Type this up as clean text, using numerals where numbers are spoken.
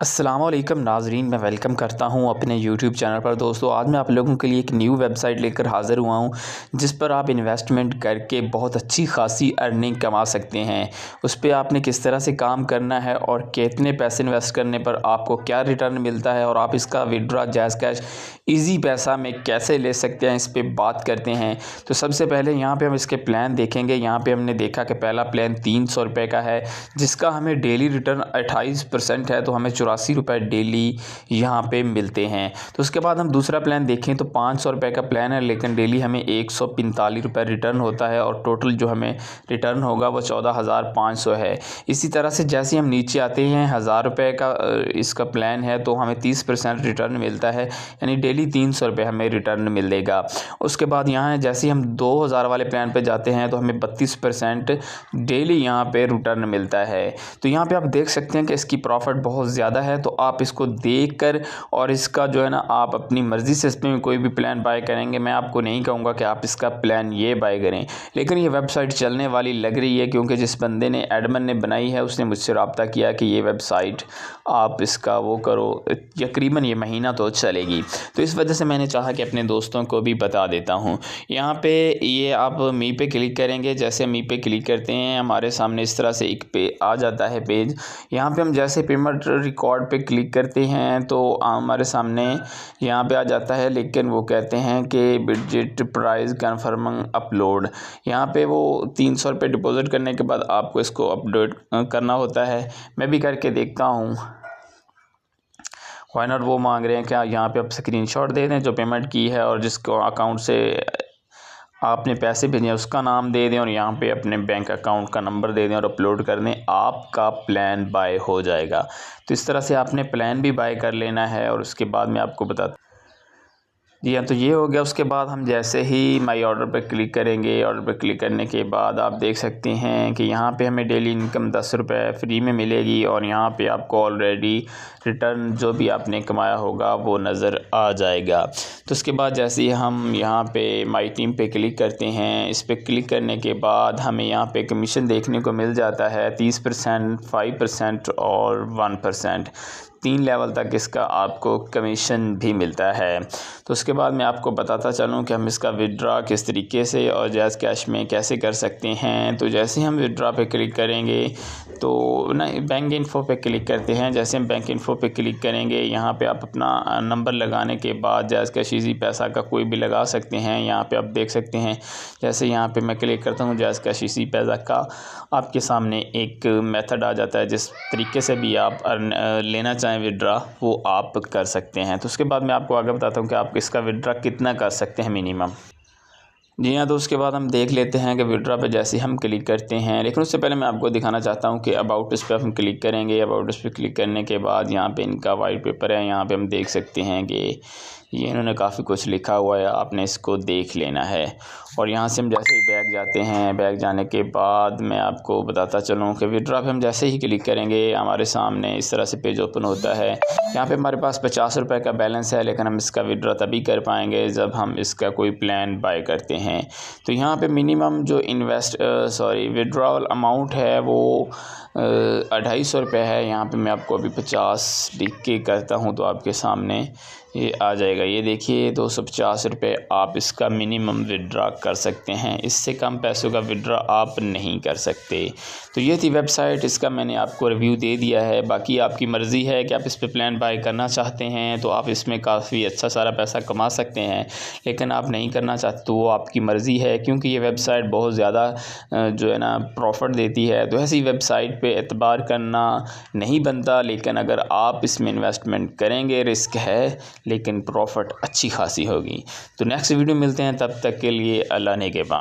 अस्सलामुअलैकुम नाज़रीन, मैं वेलकम करता हूं अपने यूट्यूब चैनल पर। दोस्तों, आज मैं आप लोगों के लिए एक न्यू वेबसाइट लेकर हाज़िर हुआ हूं जिस पर आप इन्वेस्टमेंट करके बहुत अच्छी खासी अर्निंग कमा सकते हैं। उस पर आपने किस तरह से काम करना है और कितने पैसे इन्वेस्ट करने पर आपको क्या रिटर्न मिलता है और आप इसका विड्रॉ जैज़ कैश ईजी पैसा में कैसे ले सकते हैं, इस पर बात करते हैं। तो सबसे पहले यहाँ पर हम इसके प्लान देखेंगे। यहाँ पर हमने देखा कि पहला प्लान 300 रुपये का है जिसका हमें डेली रिटर्न 28% है, तो हमें 84 रुपये डेली यहाँ पे मिलते हैं। तो उसके बाद हम दूसरा प्लान देखें तो 500 रुपये का प्लान है, लेकिन डेली हमें 145 रुपये रिटर्न होता है और टोटल जो हमें रिटर्न होगा वो 14,500 है। इसी तरह से जैसे हम नीचे आते हैं 1000 रुपये का इसका प्लान है तो हमें 30% रिटर्न मिलता है, यानी डेली 300 रुपये हमें रिटर्न मिलेगा। उसके बाद यहाँ जैसे हम 2000 वाले प्लान पर जाते हैं तो हमें 32% डेली यहाँ पे रिटर्न मिलता है। तो यहाँ पे आप देख सकते हैं कि इसकी प्रॉफिट बहुत ज़्यादा है, तो आप इसको देखकर और इसका जो है ना आप अपनी मर्ज़ी से इसमें कोई भी प्लान बाय करेंगे। मैं आपको नहीं कहूँगा कि आप इसका प्लान ये बाय करें, लेकिन ये वेबसाइट चलने वाली लग रही है क्योंकि जिस बंदे ने एडमिन ने बनाई है उसने मुझसे रब्ता किया कि ये वेबसाइट आप इसका वो करो, तकरीबन ये महीना तो चलेगी। तो इस वजह से मैंने चाहा कि अपने दोस्तों को भी बता देता हूँ। यहाँ पे ये आप मी पे क्लिक करेंगे। जैसे मी पे क्लिक करते हैं हमारे सामने इस तरह से एक पे आ जाता है पेज। यहाँ पे हम जैसे पेमेंट रिकॉर्ड पे क्लिक करते हैं तो हमारे सामने यहाँ पे आ जाता है, लेकिन वो कहते हैं कि बजट प्राइस कन्फर्मिंग अपलोड। यहाँ पे वो 300 रुपये डिपॉजिट करने के बाद आपको इसको अपडेट करना होता है। मैं भी करके देखता हूँ। वाई नॉट वो मांग रहे हैं क्या यहाँ पे आप स्क्रीनशॉट दे दें जो पेमेंट की है और जिसको अकाउंट से आपने पैसे भेजे उसका नाम दे दें और यहाँ पे अपने बैंक अकाउंट का नंबर दे दें और अपलोड कर दें, आपका प्लान बाय हो जाएगा। तो इस तरह से आपने प्लान भी बाय कर लेना है और उसके बाद मैं आपको बताता जी हाँ। तो ये हो गया। उसके बाद हम जैसे ही माई ऑर्डर पर क्लिक करेंगे, ऑर्डर पर क्लिक करने के बाद आप देख सकते हैं कि यहाँ पे हमें डेली इनकम 10 रुपये फ्री में मिलेगी और यहाँ पे आपको ऑलरेडी रिटर्न जो भी आपने कमाया होगा वो नज़र आ जाएगा। तो उसके बाद जैसे ही हम यहाँ पे माई टीम पे क्लिक करते हैं, इस पर क्लिक करने के बाद हमें यहाँ पे कमीशन देखने को मिल जाता है 30%, 5% और 1%। 3 लेवल तक इसका आपको कमीशन भी मिलता है। तो उसके बाद मैं आपको बताता चलूँ कि हम इसका विड्रॉ किस तरीके से और जैज़ कैश में कैसे कर सकते हैं। तो जैसे हम विड्रॉ पे क्लिक करेंगे तो ना बैंक इन्फो पे क्लिक करते हैं। जैसे हम बैंक इन्फो पे क्लिक करेंगे यहाँ पे आप अपना नंबर लगाने के बाद जैज़ कैश ईजी पैसा का कोई भी लगा सकते हैं। यहाँ पे आप देख सकते हैं जैसे यहाँ पे मैं क्लिक करता हूँ जैज़ कैश ईजी पैसा का, आपके सामने एक मेथड आ जाता है जिस तरीके से भी आप लेना चाहें विड्रॉ वो आप कर सकते हैं। तो उसके बाद मैं आपको आगे बताता हूँ कि आप इसका विड्रॉ कितना कर सकते हैं मिनिमम। जी हाँ। तो उसके बाद हम देख लेते हैं कि विड्रॉ पे जैसे हम क्लिक करते हैं, लेकिन उससे पहले मैं आपको दिखाना चाहता हूँ कि अबाउट इस पर हम क्लिक करेंगे। अबाउट इस पर क्लिक करने के बाद यहाँ पे इनका वाइट पेपर है। यहाँ पे हम देख सकते हैं कि ये इन्होंने काफ़ी कुछ लिखा हुआ है, आपने इसको देख लेना है। और यहाँ से हम जैसे ही बैक जाते हैं, बैक जाने के बाद मैं आपको बताता चलूँ कि विड्रॉ पे हम जैसे ही क्लिक करेंगे हमारे सामने इस तरह से पेज ओपन होता है। यहाँ पे हमारे पास 50 रुपये का बैलेंस है, लेकिन हम इसका विड्रॉ तभी कर पाएंगे जब हम इसका कोई प्लान बाय करते हैं। तो यहाँ पे मिनिमम जो विड्रॉल अमाउंट है वो 250 रुपये है। यहाँ पे मैं आपको अभी 50 लिख के करता हूँ तो आपके सामने ये आ जाएगा। ये देखिए 250 रुपये आप इसका मिनिमम विड्रॉ कर सकते हैं, इससे कम पैसों का विड्रॉ आप नहीं कर सकते। तो ये थी वेबसाइट, इसका मैंने आपको रिव्यू दे दिया है। बाकी आपकी मर्ज़ी है कि आप इस पर प्लान बाय करना चाहते हैं तो आप इसमें काफ़ी अच्छा सारा पैसा कमा सकते हैं, लेकिन आप नहीं करना चाहते तो वो आपकी मर्ज़ी है, क्योंकि ये वेबसाइट बहुत ज़्यादा जो है ना प्रॉफिट देती है। तो ऐसी वेबसाइट पे एतबार करना नहीं बनता, लेकिन अगर आप इसमें इन्वेस्टमेंट करेंगे रिस्क है लेकिन प्रॉफिट अच्छी खासी होगी। तो नेक्स्ट वीडियो मिलते हैं, तब तक के लिए अल्लाह ने के बाद।